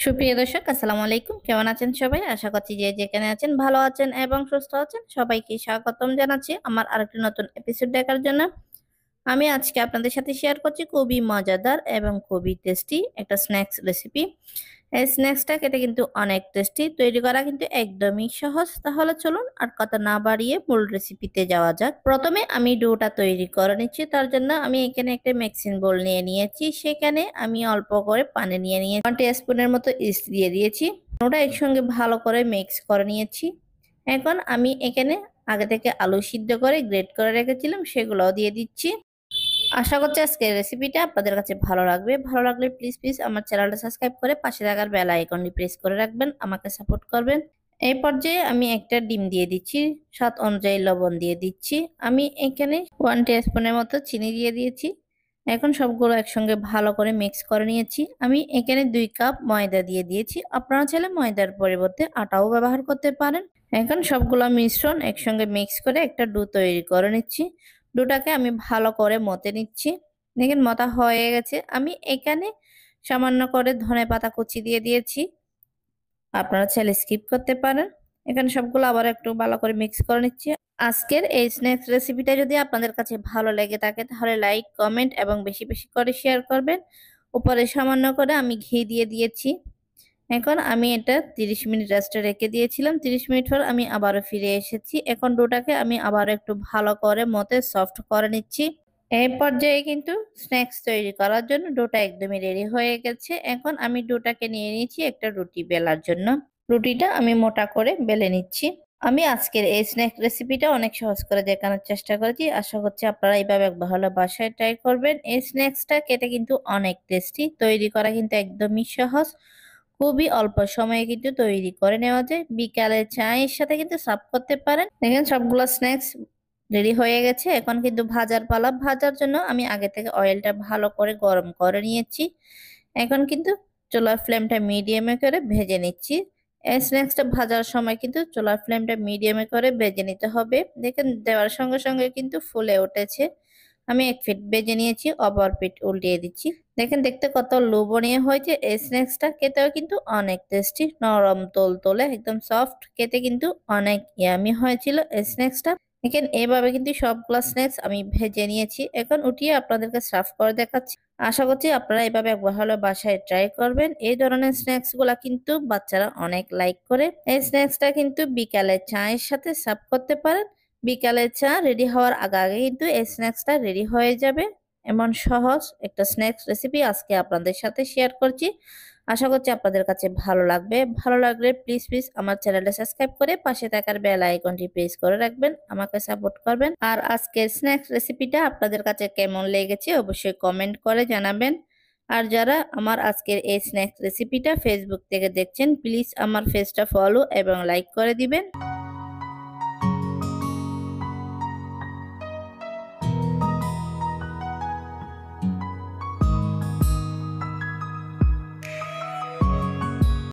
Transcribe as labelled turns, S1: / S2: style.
S1: সুপ্রিয় দর্শক, আসসালামু আলাইকুম। কেমন আছেন সবাই? আশা করছি যে যেখানে আছেন ভালো আছেন এবং সুস্থ আছেন। সবাইকে স্বাগতম জানাচ্ছি আমার আরেকটি নতুন এপিসোড দেখার জন্য। আমি আজকে আপনাদের সাথে শেয়ার করছি খুবই মজাদার এবং খুবই টেস্টি একটা স্ন্যাক্স রেসিপি। এই স্ন্যাক্সটা খেতে কিন্তু অনেক টেস্টি, তৈরি করা কিন্তু একদমই সহজ। তাহলে চলুন আর কথা না বাড়িয়ে মূল রেসিপিতে যাওয়া যাক। প্রথমে আমি ডোটা তৈরি করে নিচ্ছি। তার জন্য আমি এখানে একটা মিক্সিং বোল নিয়ে নিয়েছি। সেখানে আমি অল্প করে পানি নিয়ে 1 টিস্পুনের মতো ইস্ট দিয়ে দিয়েছি। ওটা একসঙ্গে ভালো করে মিক্স করে নিয়েছি। এখন আমি এখানে আগে থেকে আলু সিদ্ধ করে গ্রেট করে রেখেছিলাম, সেগুলোও দিয়ে দিচ্ছি। আশা করছি আজকের রেসিপিটা আপনাদের কাছে ভালো লাগবে। ভালো লাগলে প্লিজ প্লিজ আমার চ্যানেলটা সাবস্ক্রাইব করে পাশে থাকার বেল আইকনটি প্রেস করে রাখবেন, আমাকে সাপোর্ট করবেন। এই পর্যায়ে আমি একটা ডিম দিয়ে দিচ্ছি, স্বাদ অনুযায়ী লবণ দিয়ে দিচ্ছি। আমি এখানে 1 টিস্পুনের মতো চিনি দিয়ে দিয়েছি। এখন সবগুলো একসঙ্গে ভালো করে মিক্স করে নিয়েছি। আমি এখানে 2 কাপ ময়দা দিয়ে দিয়েছি। আপনারা চাইলে ময়দার পরিবর্তে আটাও ব্যবহার করতে পারেন। এখন সবগুলো মিশ্রণ একসঙ্গে মিক্স করে একটা ডো তৈরি করে নিচ্ছি। ডোটাকে আমি ভালো করে মতে নিচ্ছি। দেখেন মতা হয়ে গেছে। আমি এখানে সামান্য করে ধনেপাতা কুচি দিয়ে দিয়েছি। আপনারা চাইলে স্কিপ করতে পারেন। এখানে সবগুলো আবার একটু ভালো করে মিক্স করে নিচ্ছি। আজকের এই স্ন্যাক্স রেসিপিটা যদি আপনাদের কাছে ভালো লেগে থাকে তাহলে লাইক, কমেন্ট এবং বেশি বেশি করে শেয়ার করবেন। উপরে সামান্য করে আমি ঘি দিয়ে দিয়েছি। এখন আমি এটা 30 মিনিট রেস্টে রেখে দিয়েছিলাম। 30 মিনিট পর আমি আবারও ফিরে এসেছি। এখন ডোটাকে আমি আবার একটু ভালো করে মতে সফট করে নিচ্ছি। এই পর্যায়ে কিন্তু স্ন্যাক্স তৈরি করার জন্য ডোটা একদমই রেডি হয়ে গেছে। এখন আমি ডোটাকে নিয়ে নিয়েছি একটা রুটি বেলার জন্য। রুটিটা আমি মোটা করে বেলে নিচ্ছি। আমি আজকের এই স্ন্যাক রেসিপিটা অনেক সহজ করে দেখানোর চেষ্টা করেছি। আশা করছি আপনারা এইভাবে একবার হলে বাসায় ট্রাই করবেন। এই স্ন্যাক্সটা খেতে কিন্তু অনেক টেস্টি, তৈরি করা কিন্তু একদমই সহজ। খুবই অল্প সময়ে কিন্তু তৈরি করে নেওয়া যায়। বিকালে চায়ের সাথে কিন্তু সার্ভ করতে পারেন। দেখেন সবগুলো স্ন্যাক্স রেডি হয়ে গেছে। এখন কিন্তু ভাজার পালা। ভাজার জন্য আমি আগে থেকে অয়েলটা ভালো করে গরম করে নিয়েছি। এখন কিন্তু চুলার ফ্লেমটা মিডিয়ামে করে ভেজে নিচ্ছি। এই স্ন্যাক্সটা ভাজার সময় কিন্তু চুলার ফ্লেমটা মিডিয়ামে করে ভেজে নিতে হবে। দেখেন দেওয়ার সঙ্গে সঙ্গে কিন্তু ফুলে উঠেছে। আমি 1 পিঠ ভেজে নিয়েছি, অপর পিঠ উল্টিয়ে দিচ্ছি। দেখেন দেখতে কত লোভনীয় হয়েছে। এই স্ন্যাক্সটা খেতেও কিন্তু অনেক টেস্টি, নরম তোলতোলে একদম সফট, খেতে কিন্তু অনেক ইয়ামি হয়েছিল এই স্ন্যাক্সটা। দেখেন এভাবে কিন্তু সবগুলো স্ন্যাক্স আমি ভেজে নিয়েছি। এখন উঠিয়ে আপনাদেরকে সার্ভ করে দেখাচ্ছি। আশা করছি আপনারা এভাবে একবার হলে বাসায় ট্রাই করবেন। এই ধরনের স্ন্যাক্স গুলা কিন্তু বাচ্চারা অনেক লাইক করে। এই স্ন্যাক্সটা কিন্তু বিকালে চায়ের সাথে সার্ভ করতে পারেন। বিকালে চা রেডি হওয়ার আগে আগে কিন্তু এই স্ন্যাক্সটা রেডি হয়ে যাবে। এমন সহজ একটা স্ন্যাক্স রেসিপি আজকে আপনাদের সাথে শেয়ার করছি। আশা করছি আপনাদের কাছে ভালো লাগবে। ভালো লাগলে প্লিজ প্লিজ আমার চ্যানেলটা সাবস্ক্রাইব করে পাশে থাকার বেল আইকনটি প্রেস করে রাখবেন, আমাকে সাপোর্ট করবেন। আর আজকের স্ন্যাক্স রেসিপিটা আপনাদের কাছে কেমন লেগেছে অবশ্যই কমেন্ট করে জানাবেন। আর যারা আমার আজকের এই স্ন্যাক্স রেসিপিটা ফেসবুক থেকে দেখছেন প্লিজ আমার পেজটা ফলো এবং লাইক করে দিবেন।